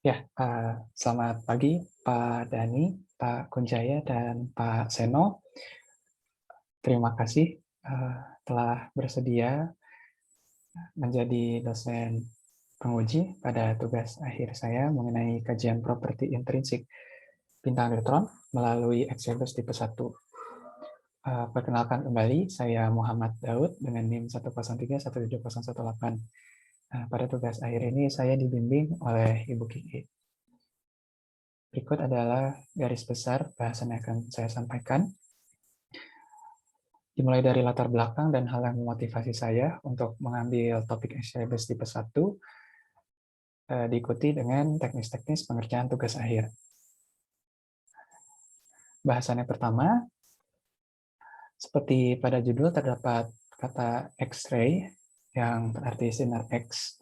Selamat pagi Pak Dani, Pak Kunjaya, dan Pak Seno. Terima kasih telah bersedia menjadi dosen penguji pada tugas akhir saya mengenai kajian properti intrinsik bintang neutron melalui Excelsius tipe 1. Perkenalkan kembali, saya Muhammad Daud dengan NIM 103170118. Pada tugas akhir ini saya dibimbing oleh Ibu Kiki. Berikut adalah garis besar bahasan yang akan saya sampaikan. Dimulai dari latar belakang dan hal yang memotivasi saya untuk mengambil topik SCBS tipe 1, diikuti dengan teknis-teknis pengerjaan tugas akhir. Bahasan yang pertama, seperti pada judul terdapat kata X-ray yang berarti sinar X.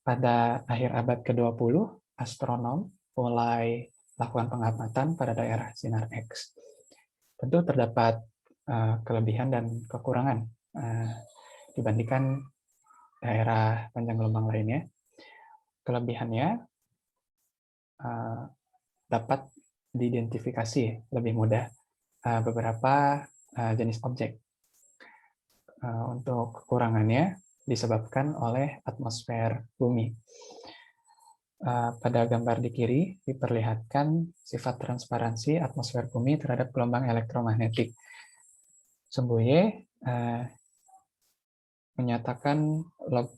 Pada akhir abad ke-20, astronom mulai melakukan pengamatan pada daerah sinar X. Tentu terdapat kelebihan dan kekurangan dibandingkan daerah panjang gelombang lainnya. Kelebihannya dapat diidentifikasi lebih mudah beberapa jenis objek. Untuk kekurangannya disebabkan oleh atmosfer bumi. Pada gambar di kiri diperlihatkan sifat transparansi atmosfer bumi terhadap gelombang elektromagnetik. Semboye menyatakan log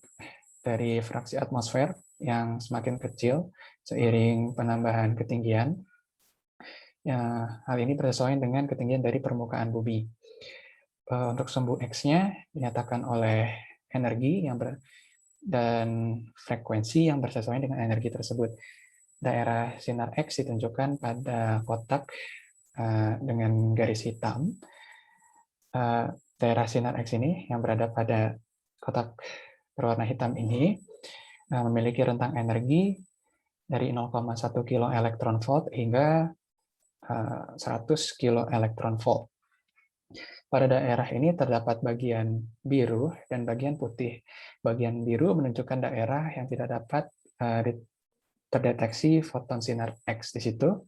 dari fraksi atmosfer yang semakin kecil seiring penambahan ketinggian. Hal ini bersesuaian dengan ketinggian dari permukaan bumi. Untuk sumbu X-nya dinyatakan oleh energi dan frekuensi yang bersesuaian dengan energi tersebut. Daerah sinar X ditunjukkan pada kotak dengan garis hitam. Daerah sinar X ini yang berada pada kotak berwarna hitam ini memiliki rentang energi dari 0,1 kilo elektron volt hingga 100 kilo elektron volt. Pada daerah ini terdapat bagian biru dan bagian putih. Bagian biru menunjukkan daerah yang tidak dapat terdeteksi foton sinar X di situ.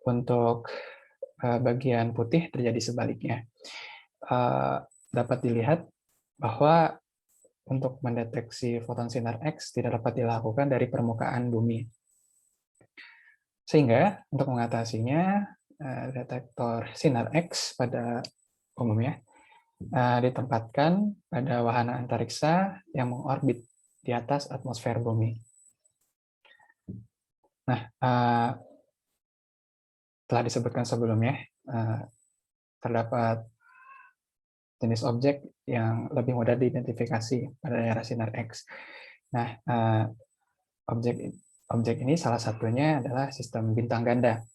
Untuk bagian putih terjadi sebaliknya. Dapat dilihat bahwa untuk mendeteksi foton sinar X tidak dapat dilakukan dari permukaan bumi. Sehingga untuk mengatasinya, detektor sinar X pada umumnya ditempatkan pada wahana antariksa yang mengorbit di atas atmosfer bumi. Nah, telah disebutkan sebelumnya, terdapat jenis objek yang lebih mudah diidentifikasi pada daerah sinar X. Nah, objek ini salah satunya adalah sistem bintang ganda.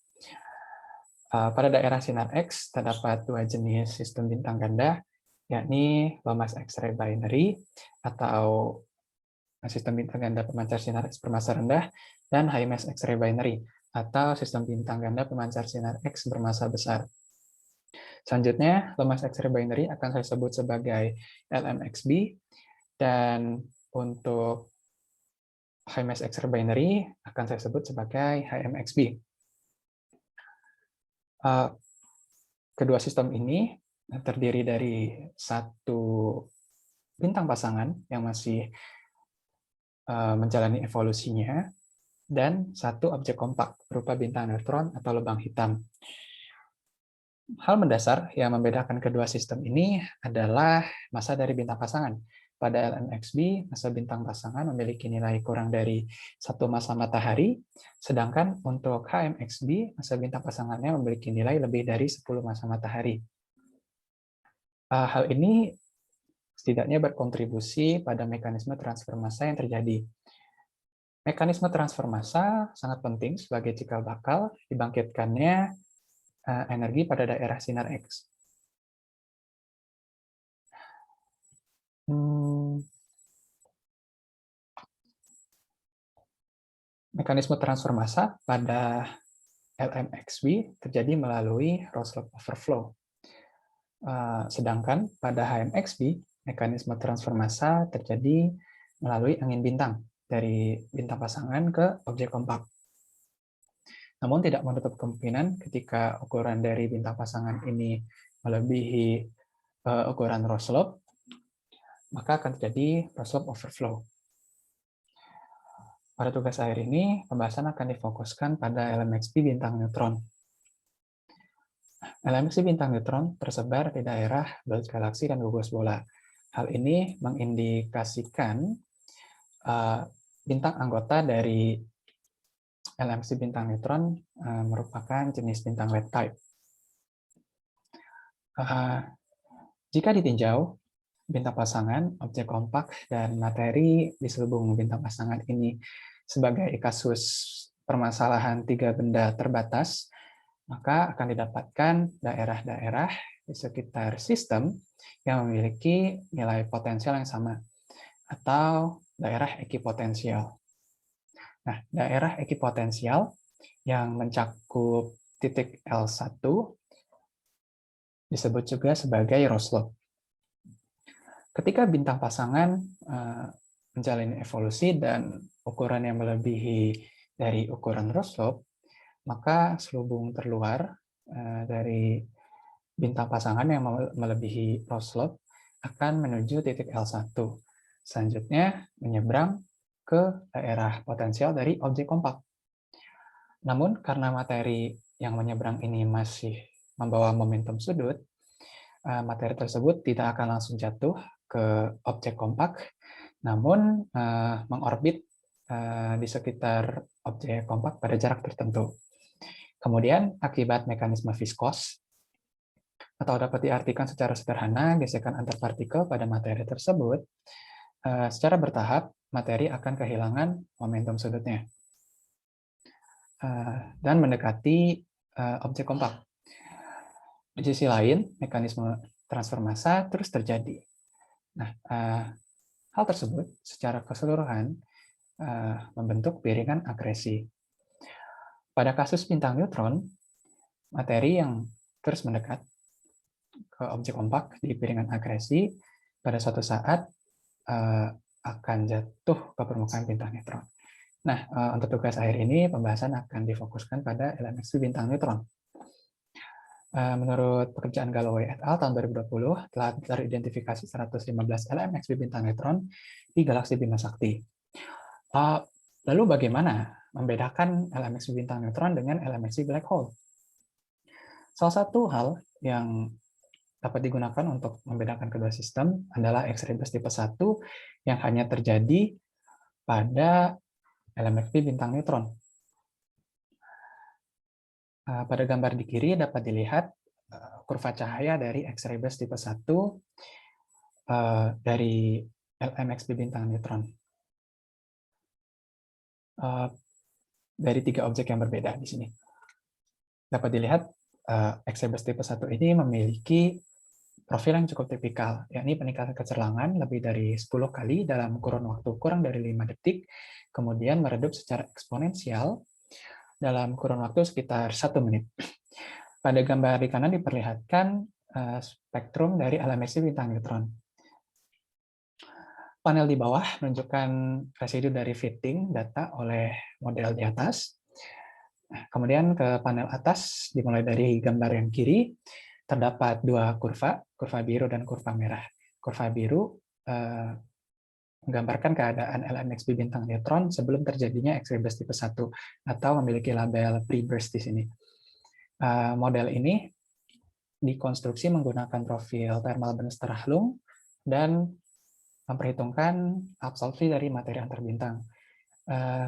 Pada daerah sinar X terdapat dua jenis sistem bintang ganda, yakni Lomas X-ray binary atau sistem bintang ganda pemancar sinar X bermassa rendah dan high mass X-ray binary atau sistem bintang ganda pemancar sinar X bermassa besar. Selanjutnya, Lomas X-ray binary akan saya sebut sebagai LMXB, dan untuk high mass X-ray binary akan saya sebut sebagai HMXB. Kedua sistem ini terdiri dari satu bintang pasangan yang masih menjalani evolusinya dan satu objek kompak berupa bintang neutron atau lubang hitam. Hal mendasar yang membedakan kedua sistem ini adalah massa dari bintang pasangan. Pada LMXB, massa bintang pasangan memiliki nilai kurang dari 1 massa matahari, sedangkan untuk HMXB, massa bintang pasangannya memiliki nilai lebih dari 10 massa matahari. Hal ini setidaknya berkontribusi pada mekanisme transfer massa yang terjadi. Mekanisme transfer massa sangat penting sebagai cikal bakal dibangkitkannya energi pada daerah sinar X. Mekanisme transfer massa pada LMXB terjadi melalui Roslow overflow. Sedangkan pada HMXB, mekanisme transfer massa terjadi melalui angin bintang dari bintang pasangan ke objek kompak. Namun tidak menutup kemungkinan ketika ukuran dari bintang pasangan ini melebihi ukuran Roslow, maka akan terjadi Roslow overflow. Pada tugas akhir ini, pembahasan akan difokuskan pada LMXP bintang neutron. LMXP bintang neutron tersebar di daerah belut galaksi dan gugus bola. Hal ini mengindikasikan bintang anggota dari LMXP bintang neutron merupakan jenis bintang red type. Jika ditinjau, bintang pasangan, objek kompak, dan materi di selubung bintang pasangan ini sebagai kasus permasalahan tiga benda terbatas, maka akan didapatkan daerah-daerah di sekitar sistem yang memiliki nilai potensial yang sama, atau daerah ekipotensial. Nah, daerah ekipotensial yang mencakup titik L1 disebut juga sebagai Roslow. Ketika bintang pasangan menjalani evolusi dan ukuran yang melebihi dari ukuran Roslow, maka selubung terluar dari bintang pasangan yang melebihi Roslow akan menuju titik L1. Selanjutnya menyeberang ke daerah potensial dari objek kompak. Namun karena materi yang menyeberang ini masih membawa momentum sudut, materi tersebut tidak akan langsung jatuh ke objek kompak, namun mengorbit di sekitar objek kompak pada jarak tertentu. Kemudian, akibat mekanisme viskos, atau dapat diartikan secara sederhana, gesekan antar partikel pada materi tersebut, secara bertahap, materi akan kehilangan momentum sudutnya dan mendekati objek kompak. Di sisi lain, mekanisme transfer massa terus terjadi. Nah, hal tersebut secara keseluruhan membentuk piringan akresi. Pada kasus bintang neutron, materi yang terus mendekat ke objek kompak di piringan akresi pada suatu saat akan jatuh ke permukaan bintang neutron. Nah, untuk tugas akhir ini, pembahasan akan difokuskan pada LMXP bintang neutron. Menurut pekerjaan Galloway et al. Tahun 2020, telah teridentifikasi 115 LMXP bintang neutron di galaksi Bima Sakti. Lalu bagaimana membedakan LMXP bintang neutron dengan LMXP black hole? Salah satu hal yang dapat digunakan untuk membedakan kedua sistem adalah X-ray burst tipe 1 yang hanya terjadi pada LMXP bintang neutron. Pada gambar di kiri dapat dilihat kurva cahaya dari X-ray burst tipe 1 dari LMXP bintang neutron. Dari tiga objek yang berbeda di sini. Dapat dilihat X-ray burst tipe 1 ini memiliki profil yang cukup tipikal, yakni peningkatan kecerlangan lebih dari 10 kali dalam kurun waktu kurang dari 5 detik, kemudian meredup secara eksponensial dalam kurun waktu sekitar 1 menit. Pada gambar di kanan diperlihatkan spektrum dari LMXP bintang neutron. Panel di bawah menunjukkan residu dari fitting data oleh model di atas. Kemudian ke panel atas, dimulai dari gambar yang kiri, terdapat dua kurva biru dan kurva merah. Kurva biru menggambarkan keadaan LMXP bintang neutron sebelum terjadinya X-ray burst tipe 1 atau memiliki label pre-burst di sini. Model ini dikonstruksi menggunakan profil thermal Brewster-Rahlung dan memperhitungkan absorpsi dari materi antar bintang.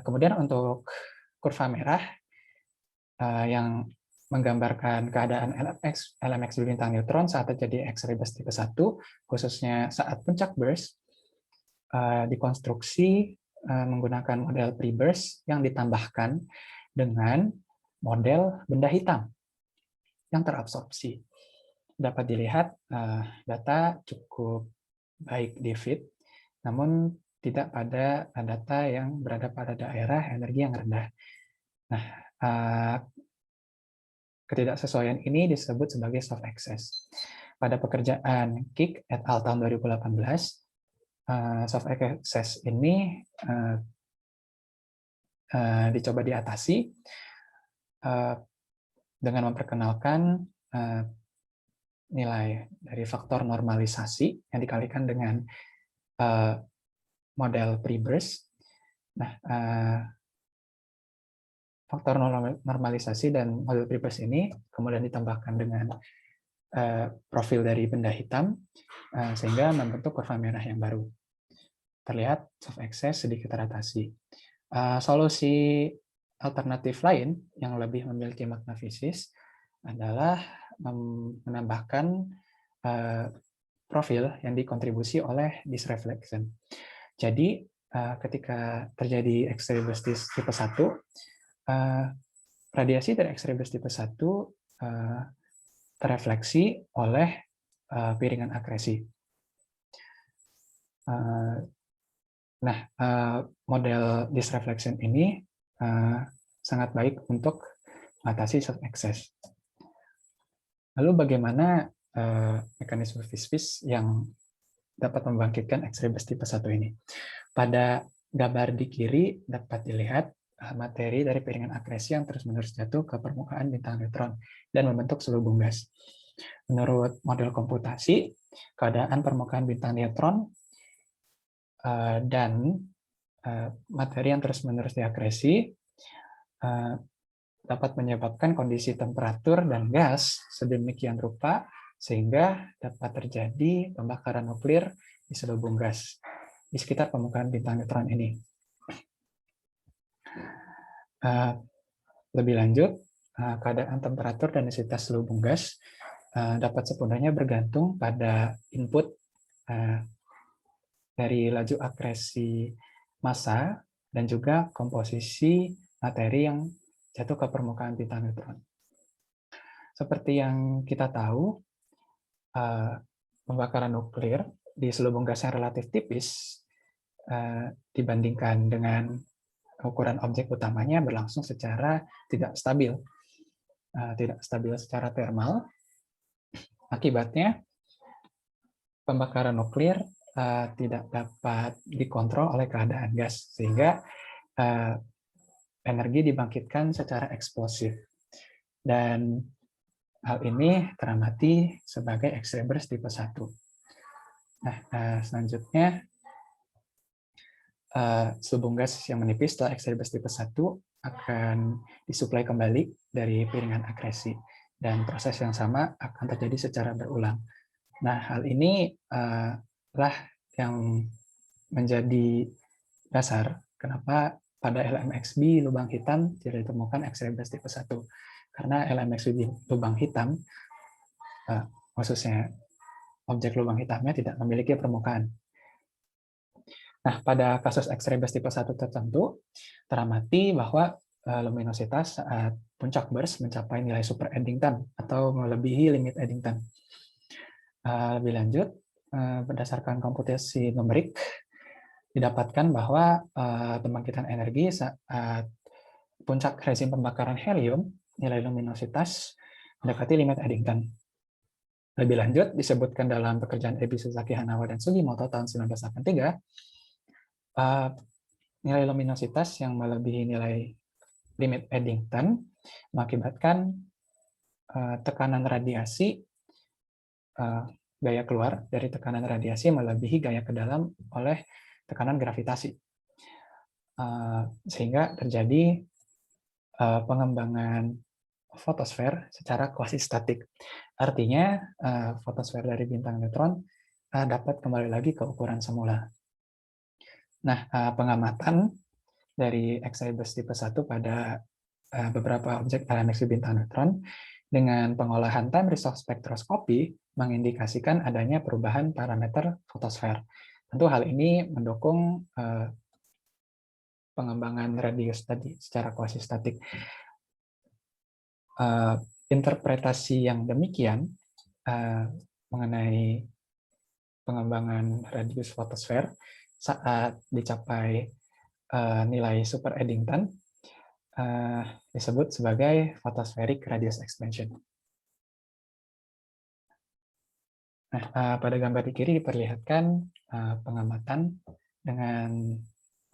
Kemudian untuk kurva merah yang menggambarkan keadaan LMXP bintang neutron saat terjadi X-ray burst tipe 1, khususnya saat puncak burst, dikonstruksi menggunakan model pre-burst yang ditambahkan dengan model benda hitam yang terabsorpsi. Dapat dilihat data cukup baik di fit, namun tidak pada data yang berada pada daerah energi yang rendah. Nah, ketidaksesuaian ini disebut sebagai soft excess. Pada pekerjaan Kick et al. Tahun 2018, soft excess ini dicoba diatasi dengan memperkenalkan nilai dari faktor normalisasi yang dikalikan dengan model pre-burst. Nah, faktor normalisasi dan model pre-burst ini kemudian ditambahkan dengan profil dari benda hitam sehingga membentuk kurva merah yang baru. Terlihat soft excess sedikit teratasi. Solusi alternatif lain yang lebih memiliki makna fisis adalah menambahkan profil yang dikontribusi oleh disreflection. Jadi ketika terjadi X-ray burst tipe 1, radiasi dari X-ray burst tipe 1 terefleksi oleh piringan akresi. Nah, model disreflection ini sangat baik untuk mengatasi soft excess. Lalu bagaimana mekanisme vis-vis yang dapat membangkitkan X-ray burst tipe 1 ini? Pada gambar di kiri dapat dilihat materi dari piringan akresi yang terus-menerus jatuh ke permukaan bintang neutron dan membentuk selubung gas. Menurut model komputasi, keadaan permukaan bintang neutron dan materi yang terus-menerus diakresi dapat menyebabkan kondisi temperatur dan gas sedemikian rupa sehingga dapat terjadi pembakaran nuklir di selubung gas di sekitar permukaan bintang neutron ini. Lebih lanjut, keadaan temperatur dan densitas selubung gas dapat sepenuhnya bergantung pada input dari laju akresi massa dan juga komposisi materi yang jatuh ke permukaan bintang neutron. Seperti yang kita tahu, pembakaran nuklir di selubung gas yang relatif tipis dibandingkan dengan ukuran objek utamanya berlangsung secara tidak stabil secara termal. Akibatnya, pembakaran nuklir tidak dapat dikontrol oleh keadaan gas, sehingga energi dibangkitkan secara eksplosif. Dan hal ini teramati sebagai X-ray burst tipe 1. Nah, selanjutnya, selubung gas yang menipis setelah X-ray burst tipe 1 akan disuplai kembali dari piringan akresi. Dan proses yang sama akan terjadi secara berulang. Nah, hal ini lah yang menjadi dasar kenapa pada LMXB lubang hitam tidak ditemukan X-ray burst tipe 1. Karena LMXB lubang hitam, khususnya objek lubang hitamnya tidak memiliki permukaan. Nah, pada kasus X-ray burst tipe 1 tertentu, teramati bahwa luminositas saat puncak burst mencapai nilai super Eddington atau melebihi limit Eddington. Lebih lanjut, berdasarkan komputasi numerik, didapatkan bahwa pembangkitan energi saat puncak rezim pembakaran helium, nilai luminositas mendekati limit Eddington. Lebih lanjut, disebutkan dalam pekerjaan Ebi Suzaki Hanawa dan Sugimoto tahun 1983, nilai luminositas yang melebihi nilai limit Eddington mengakibatkan tekanan radiasi, gaya keluar dari tekanan radiasi melebihi gaya ke dalam oleh tekanan gravitasi. Sehingga terjadi pengembangan fotosfer secara quasi-statik. Artinya, fotosfer dari bintang neutron dapat kembali lagi ke ukuran semula. Nah, pengamatan dari X-ray burst tipe 1 pada beberapa objek LMXB bintang neutron dengan pengolahan time resolve spektroskopi mengindikasikan adanya perubahan parameter fotosfer. Tentu hal ini mendukung pengembangan radius tadi secara quasi-statik. Interpretasi yang demikian mengenai pengembangan radius fotosfer saat dicapai nilai super Eddington disebut sebagai photospheric radius expansion. Nah, pada gambar di kiri diperlihatkan pengamatan dengan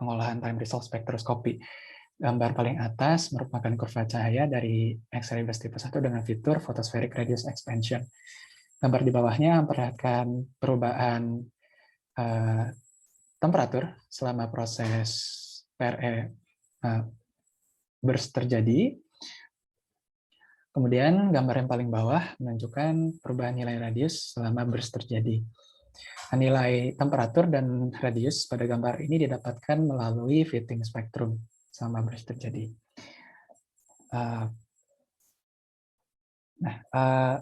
pengolahan time resolve spektroskopi. Gambar paling atas merupakan kurva cahaya dari X-ray burst tipe 1 dengan fitur photospheric radius expansion. Gambar di bawahnya memperlihatkan perubahan temperatur selama proses PRE burst terjadi. Kemudian gambar yang paling bawah menunjukkan perubahan nilai radius selama burst terjadi. Nilai temperatur dan radius pada gambar ini didapatkan melalui fitting spektrum selama burst terjadi.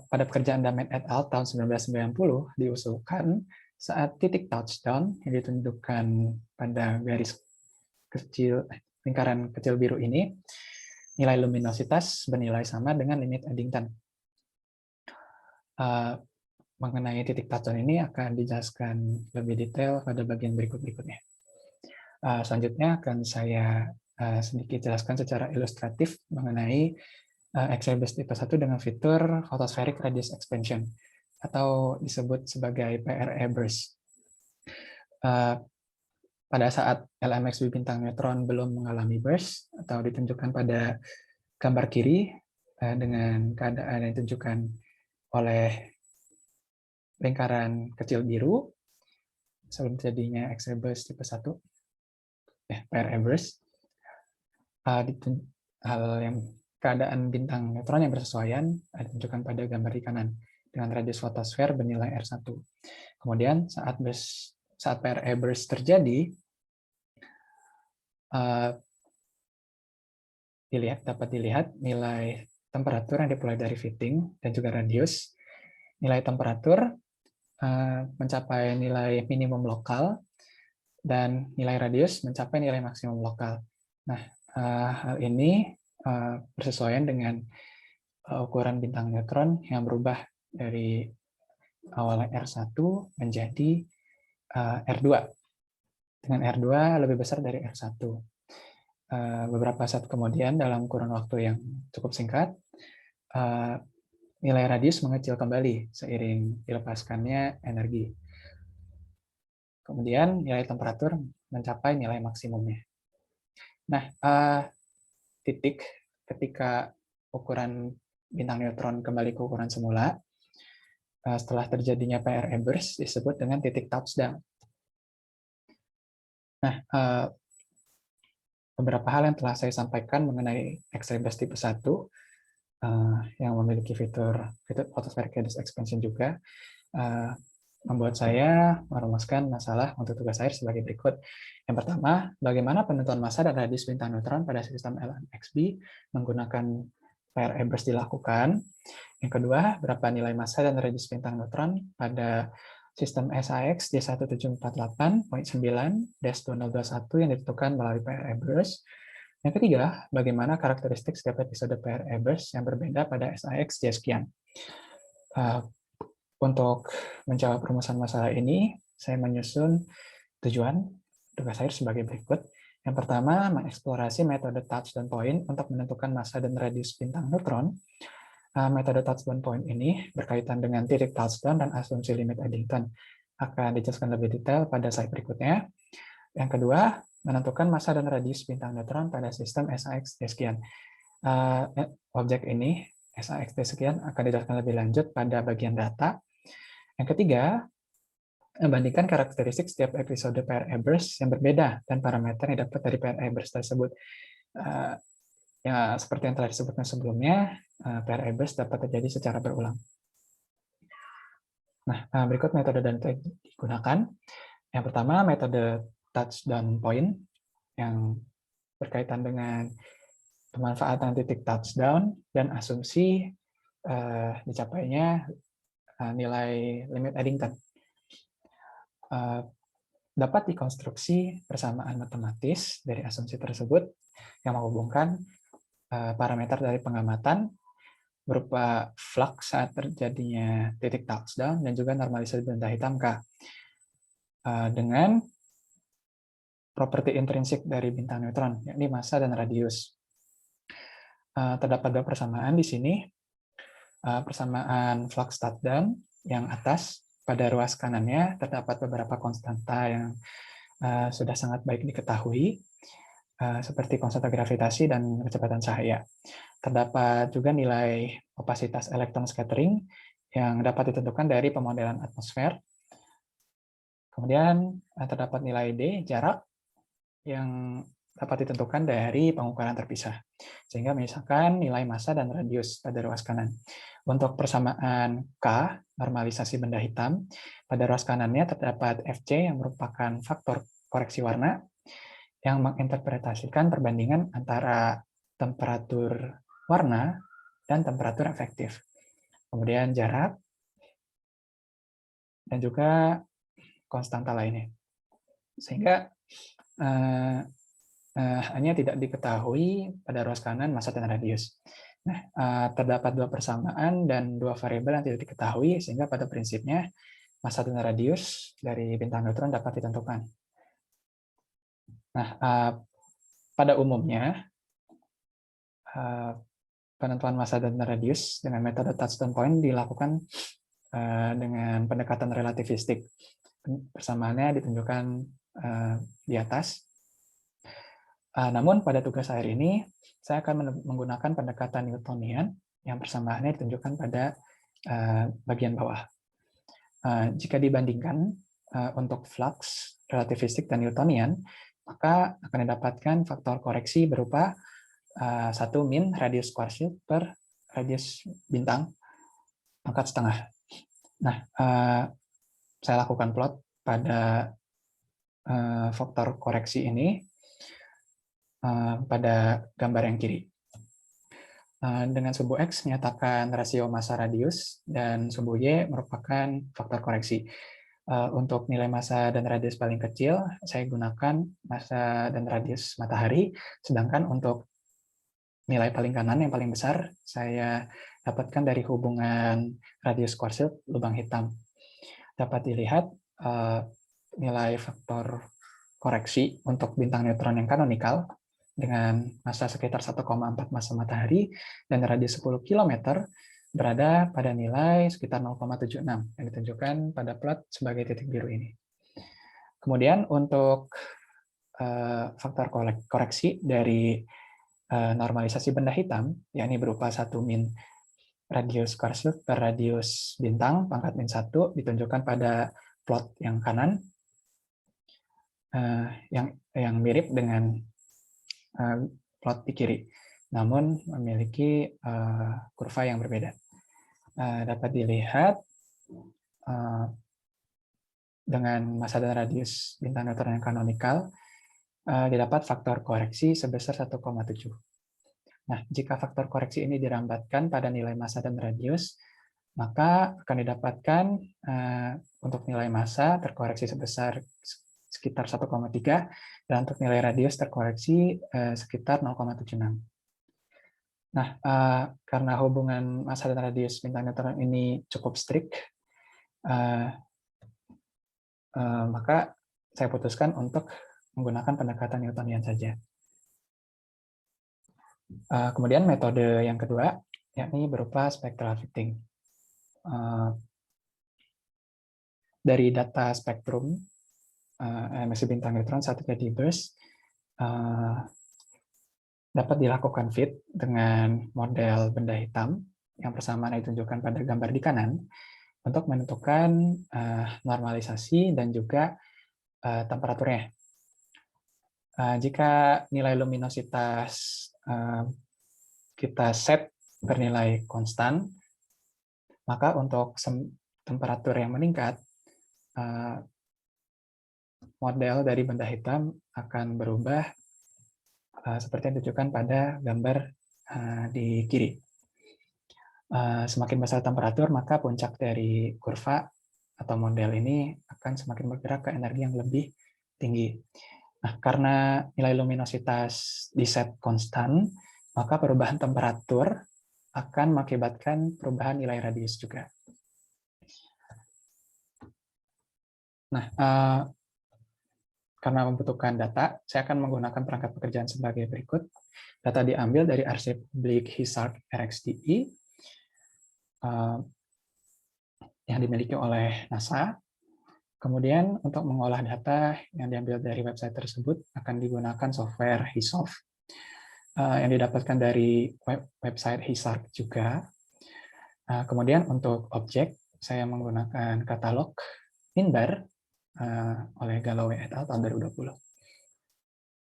Pada pekerjaan Damen et al. Tahun 1990 diusulkan saat titik touchdown yang ditunjukkan pada garis kecil, lingkaran kecil biru ini, nilai luminositas bernilai sama dengan limit Eddington. Mengenai titik touchdown ini akan dijelaskan lebih detail pada bagian berikutnya. Selanjutnya akan saya sedikit jelaskan secara ilustratif mengenai X-ray burst tipe 1 dengan fitur photospheric radius expansion atau disebut sebagai PRE burst. Pada saat LMXB bintang neutron belum mengalami burst atau ditunjukkan pada gambar kiri dengan keadaan yang ditunjukkan oleh lingkaran kecil biru sebelum terjadinya X-ray burst tipe 1, PRE burst, hal yang keadaan bintang neutron yang bersesuaian ditunjukkan pada gambar di kanan dengan radius fotosfer bernilai R1. Kemudian saat PRE burst terjadi, dapat dilihat nilai temperatur yang dimulai dari fitting dan juga radius. Nilai temperatur mencapai nilai minimum lokal dan nilai radius mencapai nilai maksimum lokal. Nah, hal ini bersesuaian dengan ukuran bintang neutron yang berubah dari awalnya R1 menjadi R2. Dengan R2 lebih besar dari R1. Beberapa saat kemudian, dalam kurun waktu yang cukup singkat, nilai radius mengecil kembali seiring dilepaskannya energi. Kemudian nilai temperatur mencapai nilai maksimumnya. Nah, titik ketika ukuran bintang neutron kembali ke ukuran semula, setelah terjadinya PRE burst disebut dengan titik touchdown. Nah, beberapa hal yang telah saya sampaikan mengenai X-ray burst tipe 1 yang memiliki fitur photospheric radius expansion juga membuat saya merumuskan masalah untuk tugas akhir sebagai berikut. Yang pertama, bagaimana penentuan massa dan radius bintang neutron pada sistem LMXB menggunakan PRE burst dilakukan. Yang kedua, berapa nilai massa dan radius bintang neutron pada sistem SAX D1748.9-2021 yang ditentukan melalui PRE burst. Yang ketiga, bagaimana karakteristik setiap episode PRE burst yang berbeda pada SAX D sekian. Untuk menjawab rumusan masalah ini, saya menyusun tujuan tugas akhir sebagai berikut. Yang pertama, mengeksplorasi metode touchdown point untuk menentukan massa dan radius bintang neutron. Metode touchdown point ini berkaitan dengan titik touchdown dan asumsi limit Eddington. Akan dijelaskan lebih detail pada slide berikutnya. Yang kedua, menentukan massa dan radius bintang neutron pada sistem SAX D sekian. Objek ini, SAX D sekian, akan dijelaskan lebih lanjut pada bagian data. Yang ketiga, membandingkan karakteristik setiap episode PRE burst yang berbeda dan parameter yang dapat dari PRE burst tersebut. Ya, seperti yang telah disebutkan sebelumnya, PRE burst dapat terjadi secara berulang. Nah, berikut metode dan teknik digunakan. Yang pertama, metode touchdown point yang berkaitan dengan pemanfaatan titik touchdown dan asumsi dicapainya nilai limit Eddington. Dapat dikonstruksi persamaan matematis dari asumsi tersebut yang menghubungkan parameter dari pengamatan berupa flux saat terjadinya titik touchdown dan juga normalisasi benda hitam K dengan properti intrinsik dari bintang neutron, yakni massa dan radius. Terdapat dua persamaan di sini. Persamaan flux touchdown yang atas, pada ruas kanannya terdapat beberapa konstanta yang sudah sangat baik diketahui. seperti konstanta gravitasi dan kecepatan cahaya. Terdapat juga nilai opasitas elektron scattering yang dapat ditentukan dari pemodelan atmosfer. Kemudian terdapat nilai D, jarak, yang dapat ditentukan dari pengukuran terpisah. Sehingga misalkan nilai massa dan radius pada ruas kanan. Untuk persamaan K, normalisasi benda hitam, pada ruas kanannya terdapat Fc yang merupakan faktor koreksi warna yang menginterpretasikan perbandingan antara temperatur warna dan temperatur efektif. Kemudian jarak, dan juga konstanta lainnya. Sehingga hanya tidak diketahui pada ruas kanan massa dan radius. Nah, terdapat dua persamaan dan dua variabel yang tidak diketahui, sehingga pada prinsipnya massa dan radius dari bintang neutron dapat ditentukan. Nah, pada umumnya penentuan massa dan radius dengan metode touchstone point dilakukan dengan pendekatan relativistik. Persamaannya ditunjukkan di atas. Namun pada tugas akhir ini, saya akan menggunakan pendekatan Newtonian yang persamaannya ditunjukkan pada bagian bawah. Jika dibandingkan untuk flux, relativistik, dan Newtonian, maka akan didapatkan faktor koreksi berupa 1 min radius quartil per radius bintang pangkat setengah. Nah, saya lakukan plot pada faktor koreksi ini pada gambar yang kiri. Dengan sumbu X menyatakan rasio massa radius, dan sumbu Y merupakan faktor koreksi. Untuk nilai massa dan radius paling kecil, saya gunakan massa dan radius matahari, sedangkan untuk nilai paling kanan yang paling besar, saya dapatkan dari hubungan radius quartil lubang hitam. Dapat dilihat nilai faktor koreksi untuk bintang neutron yang kanonikal dengan massa sekitar 1,4 massa matahari dan radius 10 km berada pada nilai sekitar 0,76 yang ditunjukkan pada plot sebagai titik biru ini. Kemudian untuk faktor koreksi dari normalisasi benda hitam, yakni berupa 1 min radius quartil per radius bintang pangkat min 1 ditunjukkan pada plot yang kanan, yang mirip dengan plot di kiri, namun memiliki kurva yang berbeda. Dapat dilihat dengan massa dan radius bintang neutron yang kanonikal, didapat faktor koreksi sebesar 1,7. Nah, jika faktor koreksi ini dirambatkan pada nilai massa dan radius, maka akan didapatkan untuk nilai massa terkoreksi sebesar sekitar 1,3, dan untuk nilai radius terkoreksi sekitar 0,76. Nah, karena hubungan massa dan radius bintang neutron ini cukup strict, maka saya putuskan untuk menggunakan pendekatan Newtonian saja. Kemudian metode yang kedua, yakni berupa spectral fitting. Dari data spektrum emisi bintang neutron saat terjadi burst, dapat dilakukan fit dengan model benda hitam yang persamaan ditunjukkan pada gambar di kanan untuk menentukan normalisasi dan juga temperaturnya. Jika nilai luminositas kita set bernilai konstan, maka untuk temperatur yang meningkat, model dari benda hitam akan berubah seperti yang ditunjukkan pada gambar di kiri. Semakin besar temperatur, maka puncak dari kurva atau model ini akan semakin bergerak ke energi yang lebih tinggi. Nah, karena nilai luminositas di set konstan, maka perubahan temperatur akan mengakibatkan perubahan nilai radius juga. Nah, karena membutuhkan data, saya akan menggunakan perangkat pekerjaan sebagai berikut. Data diambil dari arsip publik HISARC RxDE yang dimiliki oleh NASA. Kemudian untuk mengolah data yang diambil dari website tersebut akan digunakan software HISOF yang didapatkan dari website HISARC juga. Kemudian untuk objek, saya menggunakan katalog Minbar oleh Galloway et al. Tahun 2020.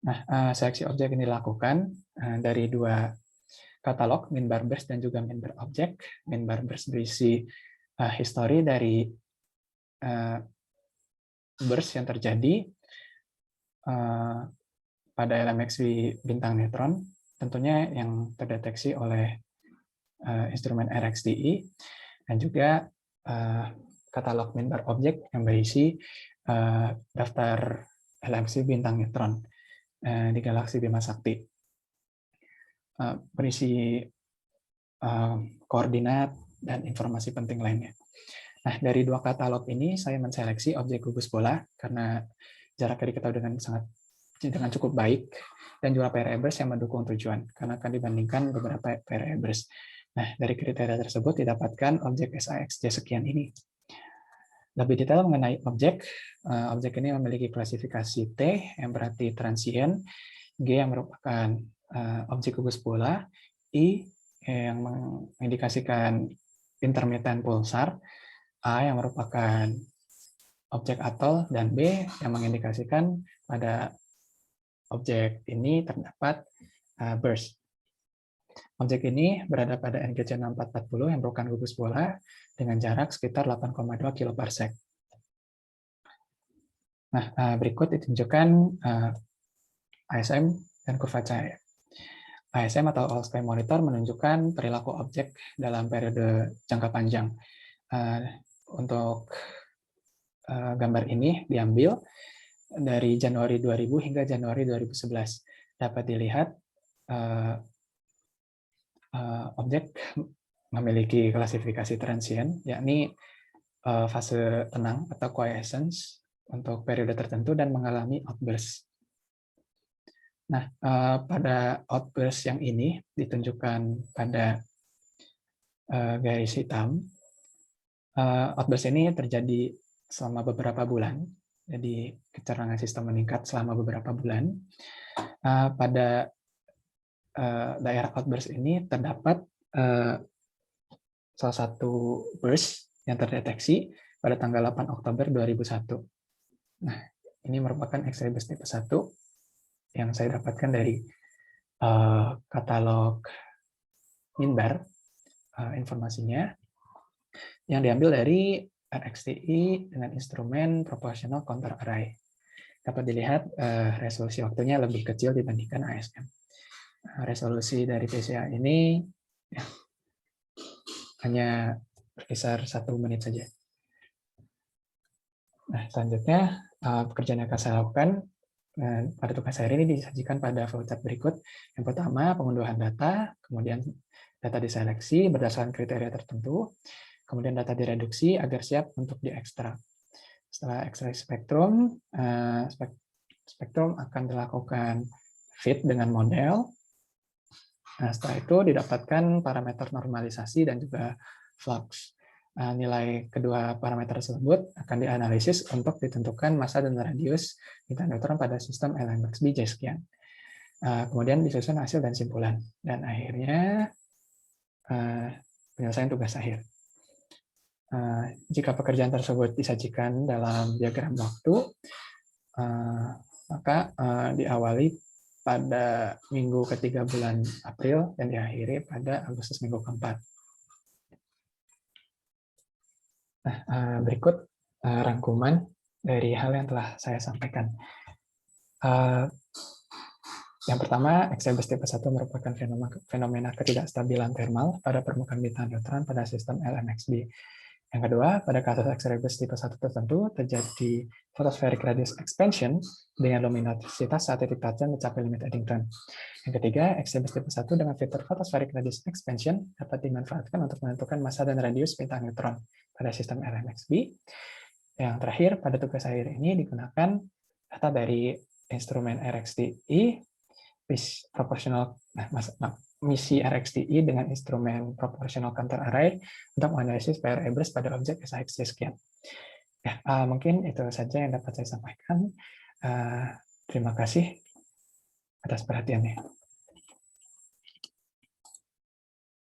Nah, seleksi objek ini dilakukan dari dua katalog, Minbar Burst dan juga Minbar Object. Minbar Burst berisi history dari burst yang terjadi pada LMXV bintang neutron, tentunya yang terdeteksi oleh instrumen RXDI, dan juga katalog Minbar Object yang berisi daftar LMXV bintang neutron di galaksi Bima Sakti. Berisi koordinat dan informasi penting lainnya. Nah, dari dua katalog ini saya menseleksi objek gugus bola karena jaraknya diketahui dengan cukup baik, dan juga variables yang mendukung tujuan karena akan dibandingkan beberapa variables. Nah, dari kriteria tersebut didapatkan objek SAXJ sekian ini. Lebih detail mengenai objek ini memiliki klasifikasi T yang berarti transient, G yang merupakan objek gugus bola, I yang mengindikasikan intermittent pulsar, A yang merupakan objek atol, dan B yang mengindikasikan pada objek ini terdapat burst. Objek ini berada pada NGC 6440 yang merupakan gugus bola dengan jarak sekitar 8,2 kiloparsec. Nah, berikut ditunjukkan ASM dan kurva cahaya. ASM atau All Sky Monitor menunjukkan perilaku objek dalam periode jangka panjang. Untuk gambar ini diambil dari Januari 2000 hingga Januari 2011. Dapat dilihat objek memiliki klasifikasi transient, yakni fase tenang atau quiescence untuk periode tertentu dan mengalami outburst. Nah, pada outburst yang ini ditunjukkan pada garis hitam. Outburst ini terjadi selama beberapa bulan, jadi kecerangan sistem meningkat selama beberapa bulan. Pada daerah outburst ini terdapat salah satu burst yang terdeteksi pada tanggal 8 Oktober 2001. Nah, ini merupakan X-ray burst tipe 1 yang saya dapatkan dari katalog Minbar informasinya, yang diambil dari RXTI dengan instrumen proportional counter array. Dapat dilihat resolusi waktunya lebih kecil dibandingkan ASM. Resolusi dari PCA ini hanya berkisar 1 menit saja. Nah, selanjutnya pekerjaan yang akan saya lakukan pada tugas saya ini disajikan pada flowchart berikut. Yang pertama, pengunduhan data, kemudian data diseleksi berdasarkan kriteria tertentu, kemudian data direduksi agar siap untuk diekstrak. Setelah ekstrak spektrum, spektrum akan dilakukan fit dengan model. Nah, setelah itu didapatkan parameter normalisasi dan juga flux. Nilai kedua parameter tersebut akan dianalisis untuk ditentukan massa dan radius bintang neutron pada sistem LMXB J sekian. Kemudian disusun hasil dan simpulan. Dan akhirnya penyelesaian tugas akhir. Jika pekerjaan tersebut disajikan dalam diagram waktu, maka diawali pada minggu ketiga bulan April dan diakhiri pada Agustus minggu keempat. Nah, berikut rangkuman dari hal yang telah saya sampaikan. Yang pertama, X-ray burst tipe 1 merupakan fenomena ketidakstabilan thermal pada permukaan bintang neutron pada sistem LMXB. Yang kedua, pada kasus X-ray burst tipe 1 tertentu terjadi photospheric radius expansion dengan luminositas saat titik touchdown mencapai limit Eddington. Yang ketiga, X-ray burst tipe 1 dengan fitur photospheric radius expansion dapat dimanfaatkan untuk menentukan massa dan radius bintang neutron pada sistem LMXB. Yang terakhir, pada tugas akhir ini digunakan data dari instrumen RXTI, misi RXTI dengan instrumen proportional counter array untuk menganalisis variables pada objek SAXJ sekian. Ya, mungkin itu saja yang dapat saya sampaikan. Terima kasih atas perhatiannya.